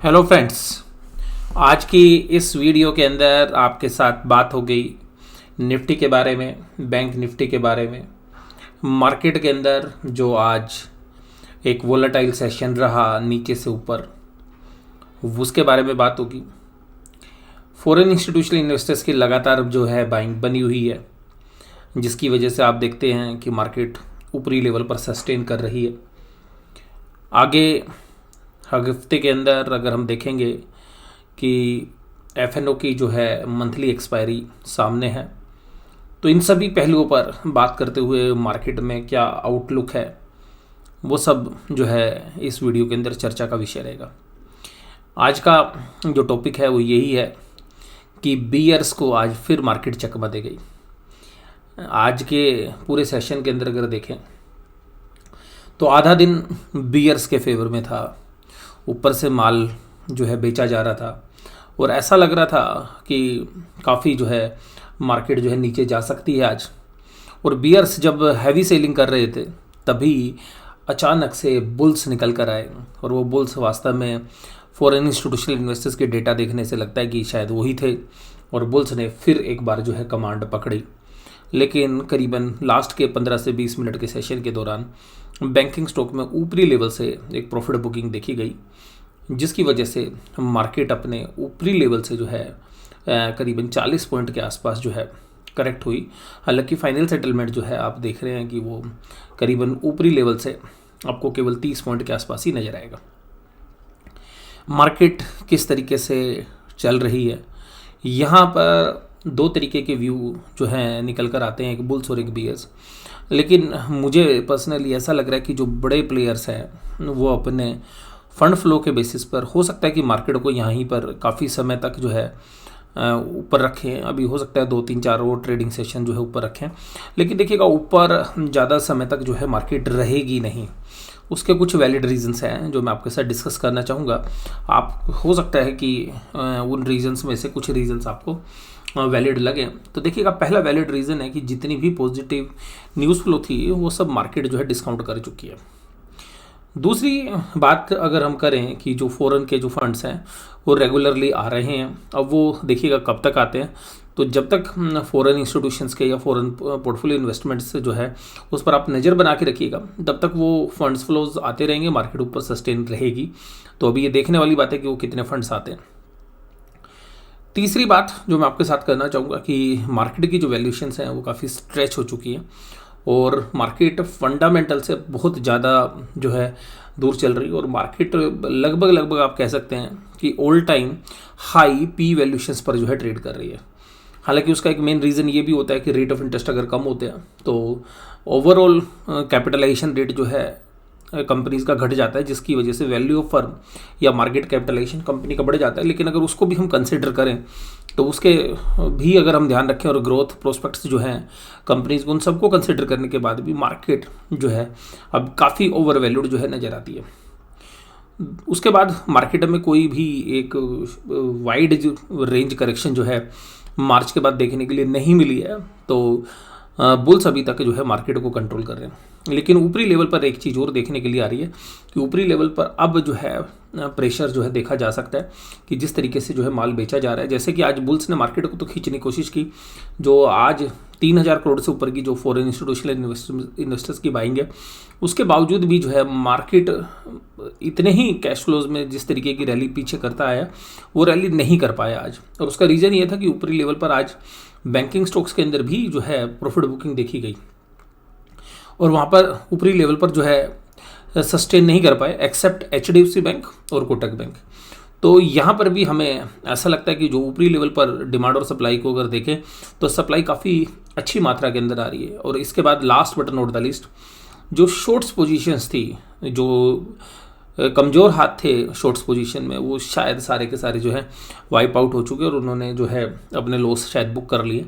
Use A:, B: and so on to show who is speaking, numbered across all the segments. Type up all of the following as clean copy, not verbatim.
A: Hello friends. आज की इस वीडियो के अंदर आपके साथ बात हो गई निफ्टी के बारे में, बैंक निफ्टी के बारे में। मार्केट के अंदर जो आज एक वोलेटाइल सेशन रहा नीचे से ऊपर, उसके बारे में बात होगी। फॉरेन इंस्टीट्यूशनल इन्वेस्टर्स की लगातार जो है बाइंग बनी हुई है, जिसकी वजह से आप देखते हैं कि मार्केट ऊपरी लेवल पर सस्टेन कर रही है। आगे हफ्ते के अंदर अगर हम देखेंगे कि एफएनओ की जो है मंथली एक्सपायरी सामने है, तो इन सभी पहलुओं पर बात करते हुए मार्केट में क्या आउटलुक है, वो सब जो है इस वीडियो के अंदर चर्चा का विषय रहेगा। आज का जो टॉपिक है वो यही है कि बियर्स को आज फिर मार्केट चकमा दे गई। आज के पूरे सेशन के अंदर अगर देखें तो आधा दिन बियर्स के फेवर में था। ऊपर से माल जो है बेचा जा रहा था और ऐसा लग रहा था कि काफ़ी जो है मार्केट जो है नीचे जा सकती है आज। और बियर्स जब हैवी सेलिंग कर रहे थे तभी अचानक से बुल्स निकल कर आए, और वो बुल्स वास्तव में फॉरेन इंस्टीट्यूशनल इन्वेस्टर्स के डेटा देखने से लगता है कि शायद वही थे, और बुल्स ने फिर एक बार जो है कमांड पकड़ी। लेकिन करीबन लास्ट के 15 से 20 मिनट के सेशन के दौरान बैंकिंग स्टॉक में ऊपरी लेवल से एक प्रॉफिट बुकिंग देखी गई, जिसकी वजह से मार्केट अपने ऊपरी लेवल से जो है करीबन 40 पॉइंट के आसपास जो है करेक्ट हुई। हालांकि फाइनल सेटलमेंट जो है आप देख रहे हैं कि वो करीबन ऊपरी लेवल से आपको केवल 30 पॉइंट के आसपास ही नज़र आएगा। मार्केट किस तरीके से चल रही है, यहाँ पर दो तरीके के व्यू जो हैं निकल कर आते हैं, एक बुल्स और एक बियर्स। लेकिन मुझे पर्सनली ऐसा लग रहा है कि जो बड़े प्लेयर्स हैं वो अपने फंड फ्लो के बेसिस पर हो सकता है कि मार्केट को यहीं पर काफ़ी समय तक जो है ऊपर रखें। अभी हो सकता है 2-3-4 और ट्रेडिंग सेशन जो है ऊपर रखें, लेकिन देखिएगा ऊपर ज़्यादा समय तक जो है मार्केट रहेगी नहीं। उसके कुछ वैलिड रीजंस हैं जो मैं आपके साथ डिस्कस करना चाहूँगा। आप हो सकता है कि उन रीजंस में से कुछ रीजंस आपको वैलिड लगे। तो देखिएगा, पहला वैलिड रीज़न है कि जितनी भी पॉजिटिव न्यूज़ फ्लो थी वो सब मार्केट जो है डिस्काउंट कर चुकी है। दूसरी बात अगर हम करें कि जो फॉरेन के जो फंड्स हैं वो रेगुलरली आ रहे हैं। अब वो देखिएगा कब तक आते हैं, तो जब तक फॉरेन इंस्टीट्यूशंस के या फॉरेन पोर्टफोलियो इन्वेस्टमेंट्स जो है उस पर आप नज़र बना के रखिएगा, तब तक वो फंड्स फ्लोज आते रहेंगे, मार्केट ऊपर सस्टेन रहेगी। तो अभी ये देखने वाली बात है कि वो कितने फंड्स आते हैं। तीसरी बात जो मैं आपके साथ करना चाहूँगा कि मार्केट की जो वैल्यूएशंस हैं वो काफ़ी स्ट्रेच हो चुकी हैं और मार्केट फंडामेंटल से बहुत ज़्यादा जो है दूर चल रही है, और मार्केट लगभग आप कह सकते हैं कि all time high P valuations पर जो है ट्रेड कर रही है। हालांकि उसका एक मेन रीज़न ये भी होता है कि रेट ऑफ इंटरेस्ट अगर कम होते हैं तो ओवरऑल कैपिटलाइजेशन रेट जो है कंपनीज़ का घट जाता है, जिसकी वजह से वैल्यू ऑफ फर्म या मार्केट कैपिटलाइजेशन कंपनी का बढ़ जाता है। लेकिन अगर उसको भी हम कंसिडर करें तो उसके भी अगर हम ध्यान रखें और ग्रोथ प्रोस्पेक्ट्स जो हैं कंपनीज़ को, उन सबको कंसिडर करने के बाद भी मार्केट जो है अब काफ़ी ओवर वैल्यूड जो है नज़र आती है। उसके बाद मार्केट में कोई भी एक वाइड जो रेंज करेक्शन जो है मार्च के बाद देखने के लिए नहीं मिली है, तो बुल्स अभी तक जो है मार्केट को कंट्रोल कर रहे हैं। लेकिन ऊपरी लेवल पर एक चीज़ और देखने के लिए आ रही है कि ऊपरी लेवल पर अब जो है प्रेशर जो है देखा जा सकता है कि जिस तरीके से जो है माल बेचा जा रहा है। जैसे कि आज बुल्स ने मार्केट को तो खींचने की कोशिश की, जो आज 3000 करोड़ से ऊपर की जो फॉरेन इंस्टीट्यूशनल इन्वेस्टर्स की बाइंग है, उसके बावजूद भी जो है मार्केट इतने ही कैश फ्लोज में जिस तरीके की रैली पीछे करता आया वो रैली नहीं कर पाया आज। और उसका रीज़न ये था कि ऊपरी लेवल पर आज बैंकिंग स्टॉक्स के अंदर भी जो है प्रॉफिट बुकिंग देखी गई, और वहाँ पर ऊपरी लेवल पर जो है सस्टेन नहीं कर पाए एक्सेप्ट HDFC बैंक और कोटक बैंक। तो यहाँ पर भी हमें ऐसा लगता है कि जो ऊपरी लेवल पर डिमांड और सप्लाई को अगर देखें तो सप्लाई काफ़ी अच्छी मात्रा के अंदर आ रही है। और इसके बाद last but not the list, जो शॉर्ट्स पोजीशंस थी, जो कमज़ोर हाथ थे शॉर्ट्स पोजीशन में, वो शायद सारे के सारे जो है वाइप आउट हो चुके और उन्होंने जो है अपने लॉस शायद बुक कर लिए।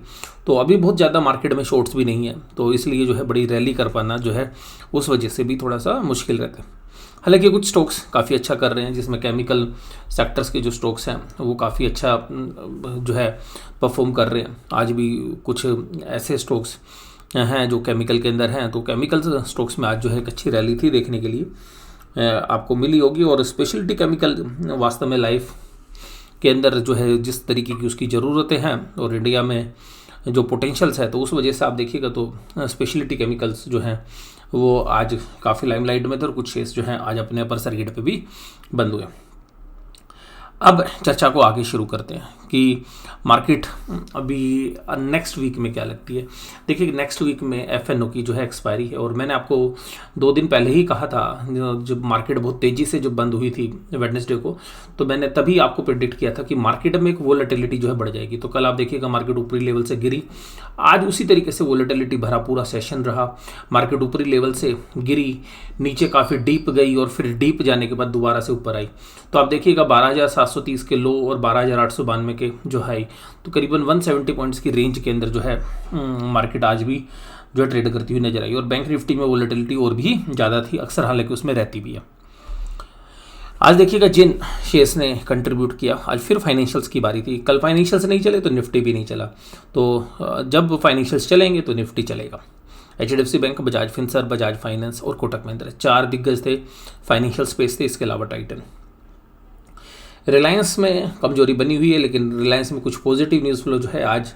A: तो अभी बहुत ज़्यादा मार्केट में शॉर्ट्स भी नहीं है, तो इसलिए जो है बड़ी रैली कर पाना जो है उस वजह से भी थोड़ा सा मुश्किल रहता है। हालांकि कुछ स्टॉक्स काफ़ी अच्छा कर रहे हैं, जिसमें केमिकल सेक्टर्स के जो स्टॉक्स हैं वो काफ़ी अच्छा जो है परफॉर्म कर रहे हैं। आज भी कुछ ऐसे स्टॉक्स हैं जो केमिकल के अंदर हैं, तो केमिकल स्टॉक्स में आज जो है एक अच्छी रैली थी देखने के लिए। आपको मिली होगी। और स्पेशलिटी केमिकल वास्तव में लाइफ के अंदर जो है जिस तरीके की उसकी ज़रूरतें हैं और इंडिया में जो पोटेंशियल्स है, तो उस वजह से आप देखिएगा तो स्पेशलिटी केमिकल्स जो हैं वो आज काफ़ी लाइमलाइट में थे और कुछ शेयर्स जो हैं आज अपने अपर सर्किट पे भी बंद हुए। अब चर्चा को आगे शुरू करते हैं कि मार्केट अभी नेक्स्ट वीक में क्या लगती है। देखिए नेक्स्ट वीक में एफएनओ की जो है एक्सपायरी है और मैंने आपको 2 दिन पहले ही कहा था, जब मार्केट बहुत तेज़ी से जब बंद हुई थी वेडनेसडे को, तो मैंने तभी आपको प्रेडिक्ट किया था कि मार्केट में एक वोलेटिलिटी जो है बढ़ जाएगी। तो कल आप देखिएगा मार्केट ऊपरी लेवल से गिरी, आज उसी तरीके से वोलेटिलिटी भरा पूरा सेशन रहा। मार्केट ऊपरी लेवल से गिरी, नीचे काफ़ी डीप गई और फिर डीप जाने के बाद दोबारा से ऊपर आई। तो आप देखिएगा 12,730 के लो और 12,892 के जो हाई, तो करीबन 170 पॉइंट्स की रेंज के अंदर जो है मार्केट आज भी जो है ट्रेड करती हुई नजर आई। और बैंक निफ्टी में वोलेटिलिटी और भी ज़्यादा थी, अक्सर हालांकि उसमें रहती भी है। आज देखिएगा जिन शेयर्स ने कंट्रीब्यूट किया, आज फिर फाइनेंशियल्स की बारी थी। कल फाइनेंशियल्स नहीं चले तो निफ्टी भी नहीं चला, तो जब फाइनेंशियल्स चलेंगे तो निफ्टी चलेगा। HDFC bank, Bajaj Finserv, Bajaj finance और कोटक महिंद्रा 4 दिग्गज थे फाइनेंशियल स्पेस थे। इसके अलावा टाइटन, रिलायंस में कमजोरी बनी हुई है, लेकिन रिलायंस में कुछ पॉजिटिव न्यूज़ फ्लो जो है आज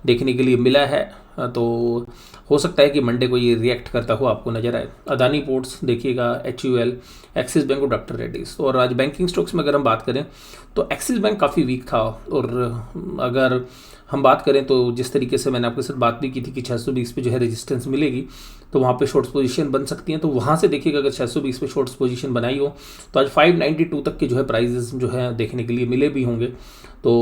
A: देखने के लिए मिला है, तो हो सकता है कि मंडे को ये रिएक्ट करता हुआ आपको नजर आए। अदानी पोर्ट्स देखिएगा, HUL, एक्सिस बैंक और डॉक्टर रेड्डीज। और आज बैंकिंग स्टॉक्स में अगर हम बात करें तो एक्सिस बैंक काफ़ी वीक था, और अगर हम बात करें तो जिस तरीके से मैंने आपके साथ बात भी की थी कि 620 पे जो है रेजिस्टेंस मिलेगी तो वहाँ पे शॉर्ट्स पोजीशन बन सकती हैं, तो वहाँ से देखिएगा अगर 620 पे शॉर्ट्स पोजीशन बनाई हो तो आज 592 तक के जो है प्राइजेस जो है देखने के लिए मिले भी होंगे। तो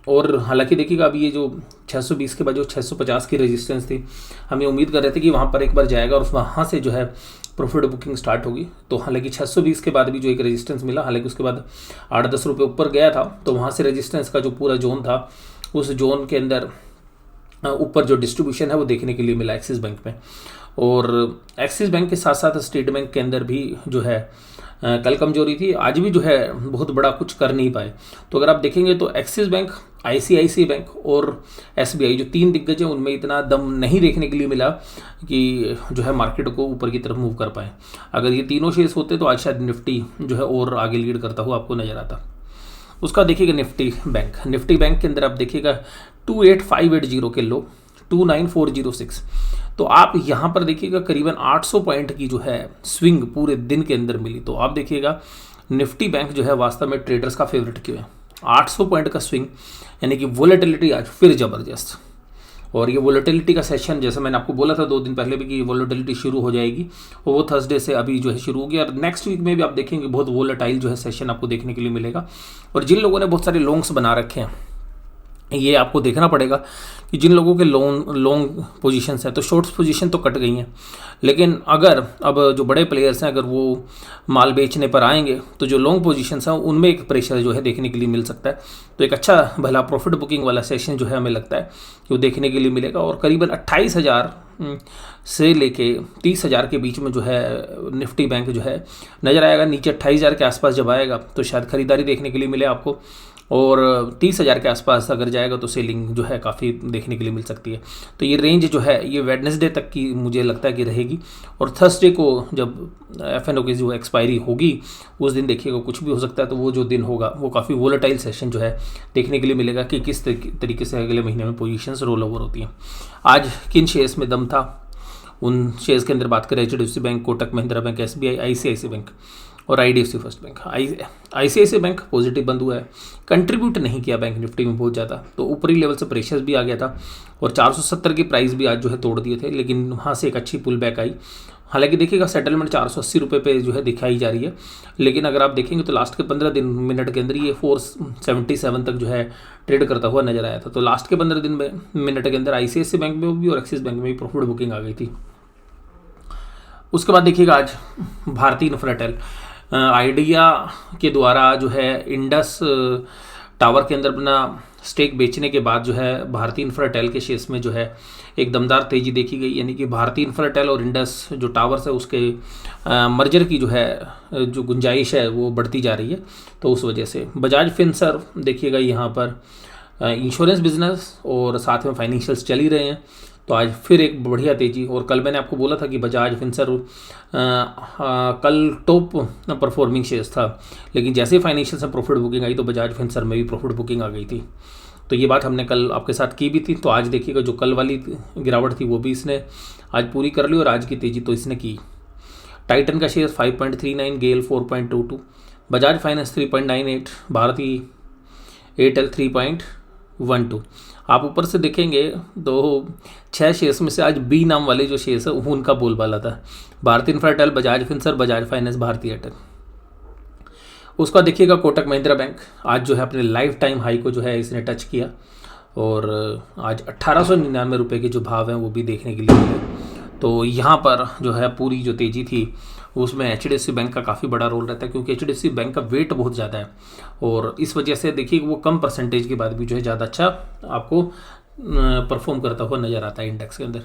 A: और हालांकि देखिएगा अभी ये जो 620 के बाद जो 650 की रेजिस्टेंस थी, हम ये उम्मीद कर रहे थे कि वहाँ पर एक बार जाएगा और वहाँ से जो है प्रॉफिट बुकिंग स्टार्ट होगी। तो हालांकि 620 के बाद भी जो एक रेजिस्टेंस मिला, हालांकि उसके बाद 8-10 रुपये ऊपर गया था, तो वहाँ से रेजिस्टेंस का जो पूरा जोन था उस जोन के अंदर ऊपर जो डिस्ट्रीब्यूशन है वो देखने के लिए मिला एक्सिस बैंक में। और एक्सिस बैंक के साथ साथ स्टेट बैंक के अंदर भी जो है कल कमजोरी थी, आज भी जो है बहुत बड़ा कुछ कर नहीं पाए। तो अगर आप देखेंगे तो एक्सिस बैंक, ICICI बैंक और SBI जो 3 दिग्गज हैं उनमें इतना दम नहीं देखने के लिए मिला कि जो है मार्केट को ऊपर की तरफ मूव कर पाए। अगर ये तीनों शेयर्स होते तो आज शायद निफ्टी जो है और आगे लीड करता हुआ आपको नजर आता। उसका देखिएगा निफ्टी बैंक के अंदर आप देखिएगा 28580 के लो, 29406। तो आप यहाँ पर देखिएगा करीबन 800 पॉइंट की जो है स्विंग पूरे दिन के अंदर मिली। तो आप देखिएगा निफ्टी बैंक जो है वास्तव में ट्रेडर्स का फेवरेट क्यों है। 800 पॉइंट का स्विंग, यानी कि वोलेटिलिटी आज फिर ज़बरदस्त। और ये वोलेटिलिटी का सेशन, जैसे मैंने आपको बोला था 2 दिन पहले भी कि वोलेटिलिटी शुरू हो जाएगी, वो थर्सडे से अभी जो है शुरू होगी। और नेक्स्ट वीक में भी आप देखेंगे बहुत वोलेटाइल जो है सेशन आपको देखने के लिए मिलेगा। और जिन लोगों ने बहुत सारे लॉन्ग्स बना रखे हैं, ये आपको देखना पड़ेगा कि जिन लोगों के लॉन्ग पोजीशंस हैं तो शॉर्ट्स पोजीशन तो कट गई हैं, लेकिन अगर अब जो बड़े प्लेयर्स हैं अगर वो माल बेचने पर आएंगे तो जो लॉन्ग पोजीशंस हैं उनमें एक प्रेशर जो है देखने के लिए मिल सकता है। तो एक अच्छा भला प्रॉफिट बुकिंग वाला सेशन जो है हमें लगता है कि वो देखने के लिए मिलेगा। और करीबन 28,000 से लेके 30,000 के बीच में जो है निफ्टी बैंक जो है नज़र आएगा। नीचे 28,000 के आसपास जब आएगा तो शायद खरीदारी देखने के लिए मिले आपको, और 30,000 के आसपास अगर जाएगा तो सेलिंग जो है काफ़ी देखने के लिए मिल सकती है। तो ये रेंज जो है ये वेडनेसडे तक की मुझे लगता है कि रहेगी। और थर्सडे को जब एफएनओ की जो एक्सपायरी होगी उस दिन देखिएगा कुछ भी हो सकता है। तो वो जो दिन होगा वो काफ़ी वोलेटाइल सेशन जो है देखने के लिए मिलेगा कि किस तरीके से अगले महीने में पोजीशंस रोल ओवर होती हैं। आज किन शेयर्स में दम था उन शेयर्स के अंदर बात करें, HDFC bank, Kotak Mahindra bank, SBI, ICICI bank और IDFC first bank. ICICI bank positive बंद हुआ है, कंट्रीब्यूट नहीं किया बैंक निफ्टी में बहुत ज़्यादा, तो ऊपरी लेवल से प्रेशर्स भी आ गया था और 470 की प्राइस भी आज जो है तोड़ दिए थे, लेकिन वहाँ से एक अच्छी पुल बैक आई। हालांकि देखिएगा सेटलमेंट 480 रुपये पे जो है दिखाई जा रही है, लेकिन अगर आप देखेंगे तो लास्ट के 15 मिनट के अंदर ये 477 तक जो है ट्रेड करता हुआ नजर आया था। तो लास्ट के 15 मिनट के अंदर ICICI बैंक में भी और एक्सिस बैंक में भी प्रॉफिट बुकिंग आ गई थी। उसके बाद देखिएगा आज भारती इन्फ्राटेल, आइडिया के द्वारा जो है इंडस टावर के अंदर अपना स्टेक बेचने के बाद जो है भारती इन्फ्राटेल के शेयर्स में जो है एक दमदार तेज़ी देखी गई, यानी कि भारती इन्फ्राटेल और इंडस जो टावर्स है उसके मर्जर की जो है जो गुंजाइश है वो बढ़ती जा रही है। तो उस वजह से बजाज फिनसर्व देखिएगा यहाँ पर इंश्योरेंस बिजनेस और साथ में फाइनेंशियल्स चल ही रहे हैं, तो आज फिर एक बढ़िया तेजी। और कल मैंने आपको बोला था कि बजाज फिनसर्व कल टॉप परफॉर्मिंग शेयर्स था, लेकिन जैसे फाइनेंशियल से प्रॉफिट बुकिंग आई तो बजाज फिनसर्व में भी प्रॉफिट बुकिंग आ गई थी। तो ये बात हमने कल आपके साथ की भी थी। तो आज देखिएगा जो कल वाली गिरावट थी वो भी इसने आज पूरी कर ली, और आज की तेजी तो इसने की। टाइटन का शेयर 5.39, गेल 4.22, बजाज फाइनेंस 3.98, भारती एयरटेल 3.12। आप ऊपर से देखेंगे तो 6 शेयर्स में से आज बी नाम वाले जो शेयर्स है उनका बोलबाला था। Bharti Infratel, Bajaj Finserv, Bajaj Finance, Bharti Airtel. उसका देखिएगा कोटक महिंद्रा बैंक आज जो है अपने लाइफ टाइम हाई को जो है इसने टच किया, और आज 1899 रुपये के जो भाव हैं वो भी देखने के लिए मिले। तो यहाँ पर जो है पूरी जो तेज़ी थी उसमें HDFC बैंक का काफ़ी बड़ा रोल रहता है, क्योंकि HDFC बैंक का वेट बहुत ज़्यादा है, और इस वजह से देखिए वो कम परसेंटेज के बाद भी जो है ज़्यादा अच्छा आपको परफॉर्म करता हुआ नज़र आता है इंडेक्स के अंदर।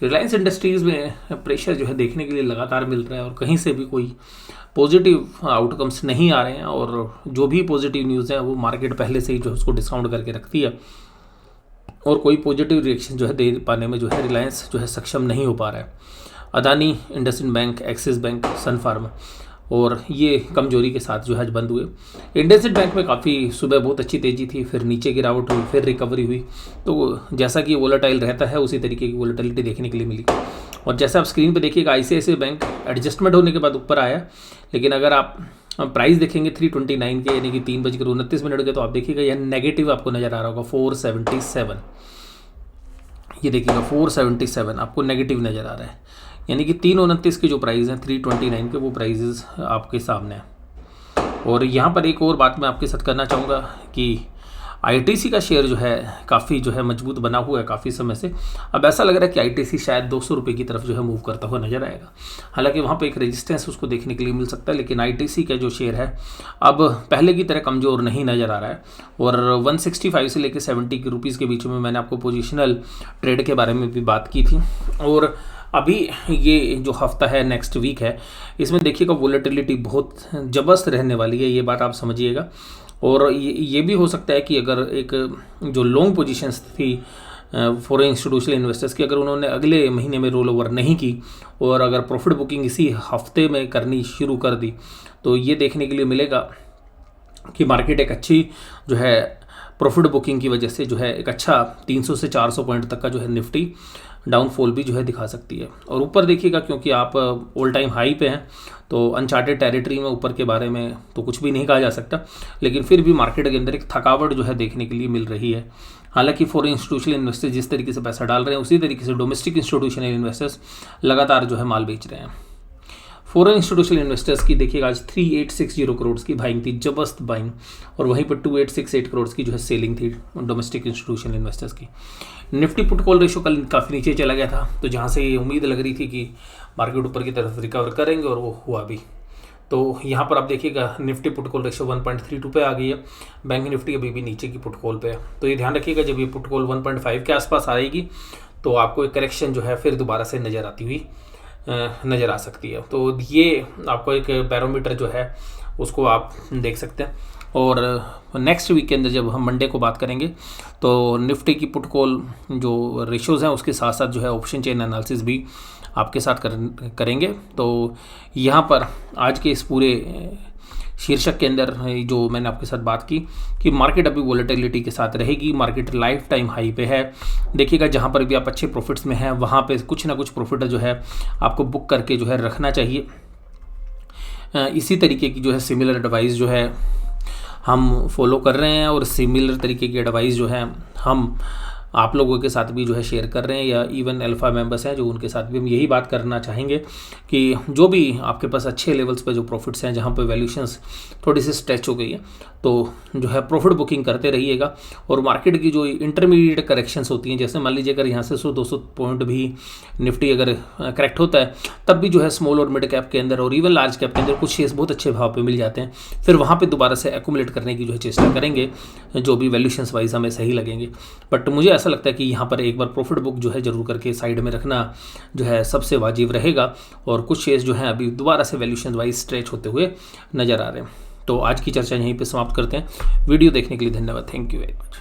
A: रिलायंस इंडस्ट्रीज़ में प्रेशर जो है देखने के लिए लगातार मिल रहा है, और कहीं से भी कोई पॉजिटिव आउटकम्स नहीं आ रहे हैं, और जो भी पॉजिटिव न्यूज़ है वो मार्केट पहले से ही जो है उसको डिस्काउंट करके रखती है, और कोई पॉजिटिव रिएक्शन जो है दे पाने में जो है रिलायंस जो है सक्षम नहीं हो पा रहा है। अदानी, इंडसइंड बैंक, एक्सिस बैंक, सन फार्मा, और ये कमजोरी के साथ जो है आज बंद हुए। इंडसइंड बैंक में काफ़ी सुबह बहुत अच्छी तेज़ी थी, फिर नीचे गिरावट हुई, फिर रिकवरी हुई। तो जैसा कि वोलेटाइल रहता है उसी तरीके की वोलेटिलिटी देखने के लिए मिली। और जैसा आप स्क्रीन पे देखिएगा ICICI बैंक एडजस्टमेंट होने के बाद ऊपर आया, लेकिन अगर आप प्राइस देखेंगे 329 के यानी कि 3:29 के, तो आप देखिएगा यह नेगेटिव आपको नज़र आ रहा होगा 477। ये देखिएगा 477 आपको नेगेटिव नज़र आ रहा है, यानी कि 329 के जो प्राइस हैं 329 के वो प्राइजेस आपके सामने हैं। और यहाँ पर एक और बात मैं आपके साथ करना चाहूँगा कि ITC का शेयर जो है काफ़ी जो है मजबूत बना हुआ है काफ़ी समय से। अब ऐसा लग रहा है कि ITC शायद 200 रुपये की तरफ जो है मूव करता हुआ नजर आएगा। हालांकि वहाँ पे एक रेजिस्टेंस उसको देखने के लिए मिल सकता है, लेकिन ITC का जो शेयर है अब पहले की तरह कमज़ोर नहीं नज़र आ रहा है। और 165 से लेकर 70 रुपीज़ के बीच में मैंने आपको पोजिशनल ट्रेड के बारे में भी बात की थी। और अभी ये जो हफ्ता है नेक्स्ट वीक है, इसमें देखिएगा वोलेटिलिटी बहुत ज़बरदस्त रहने वाली है, ये बात आप समझिएगा। और ये भी हो सकता है कि अगर एक जो लॉन्ग पोजीशंस थी फॉरेन इंस्टीट्यूशनल इन्वेस्टर्स की, अगर उन्होंने अगले महीने में रोल ओवर नहीं की और अगर प्रॉफिट बुकिंग इसी हफ्ते में करनी शुरू कर दी, तो ये देखने के लिए मिलेगा कि मार्केट एक अच्छी जो है प्रॉफिट बुकिंग की वजह से जो है एक अच्छा 300 से 400 पॉइंट तक का जो है निफ्टी डाउनफॉल भी जो है दिखा सकती है। और ऊपर देखिएगा क्योंकि आप ऑल टाइम हाई पे हैं, तो अनचार्टेड टेरिटरी में ऊपर के बारे में तो कुछ भी नहीं कहा जा सकता, लेकिन फिर भी मार्केट के अंदर एक थकावट जो है देखने के लिए मिल रही है। हालांकि फॉरेन इंस्टीट्यूशनल इन्वेस्टर्स जिस तरीके से पैसा डाल रहे हैं उसी तरीके से डोमेस्टिक इंस्टीट्यूशनल इन्वेस्टर्स लगातार जो है माल बेच रहे हैं। फॉरेन इंस्टीट्यूशनल इन्वेस्टर्स की देखिएगा आज 3860 करोड़ की बाइंग थी, जबरदस्त बाइंग, और वहीं पर 2868 करोड़ की जो है सेलिंग थी डोमेस्टिक इंस्टीट्यूशनल इन्वेस्टर्स की। निफ्टी पुट कॉल रेशो कल काफ़ी नीचे चला गया था, तो जहां से ये उम्मीद लग रही थी कि मार्केट ऊपर की तरफ रिकवर करेंगे, और वो हुआ भी। तो यहाँ पर आप देखिएगा निफ्टी पुट कॉल रेशो 1.32 पे आ गई है, बैंक निफ्टी अभी भी नीचे की पुट कॉल पे है। तो ये ध्यान रखिएगा जब ये पुट कॉल 1.5 के आसपास आएगी तो आपको एक करेक्शन जो है फिर दोबारा से नज़र आ सकती है। तो ये आपको एक बैरोमीटर जो है उसको आप देख सकते हैं। और नेक्स्ट वीक के अंदर जब हम मंडे को बात करेंगे तो निफ्टी की पुट कॉल जो रेशोज़ हैं उसके साथ साथ जो है ऑप्शन चेन एनालिसिस भी आपके साथ करेंगे। तो यहाँ पर आज के इस पूरे शीर्षक के अंदर जो मैंने आपके साथ बात की कि मार्केट अभी वोलेटिलिटी के साथ रहेगी, मार्केट लाइफ टाइम हाई पे है। देखिएगा जहाँ पर भी आप अच्छे प्रॉफिट्स में हैं वहाँ पे कुछ ना कुछ प्रॉफिट जो है आपको बुक करके जो है रखना चाहिए। इसी तरीके की जो है सिमिलर एडवाइस जो है हम फॉलो कर रहे हैं, और सिमिलर तरीके की एडवाइस जो है हम आप लोगों के साथ भी जो है शेयर कर रहे हैं, या इवन अल्फा मेंबर्स हैं जो उनके साथ भी हम यही बात करना चाहेंगे कि जो भी आपके पास अच्छे लेवल्स पे जो प्रॉफिट्स हैं, जहां पे वैल्यूशंस थोड़ी सी स्ट्रेच हो गई है, तो जो है प्रॉफिट बुकिंग करते रहिएगा। और मार्केट की जो इंटरमीडिएट करेक्शंस होती हैं, जैसे मान लीजिए अगर यहाँ से 100-200 पॉइंट भी निफ्टी अगर करेक्ट होता है, तब भी जो है स्मॉल और मिड कैप के अंदर और इवन लार्ज कैप के अंदर कुछ शेयर्स बहुत अच्छे भाव पे मिल जाते हैं। फिर वहाँ पे दोबारा से एक्यूमुलेट करने की जो है चेष्टा करेंगे जो भी वैल्यूशंस वाइज हमें सही लगेंगे। बट मुझे ऐसा लगता है कि यहाँ पर एक बार प्रॉफिट बुक जो है जरूर करके साइड में रखना जो है सबसे वाजिब रहेगा। और कुछ शेयर्स जो हैं अभी दोबारा से वैल्यूशन वाइज स्ट्रेच होते हुए नजर आ रहे हैं। तो आज की चर्चा यहीं पे समाप्त करते हैं। वीडियो देखने के लिए धन्यवाद। Thank you very much.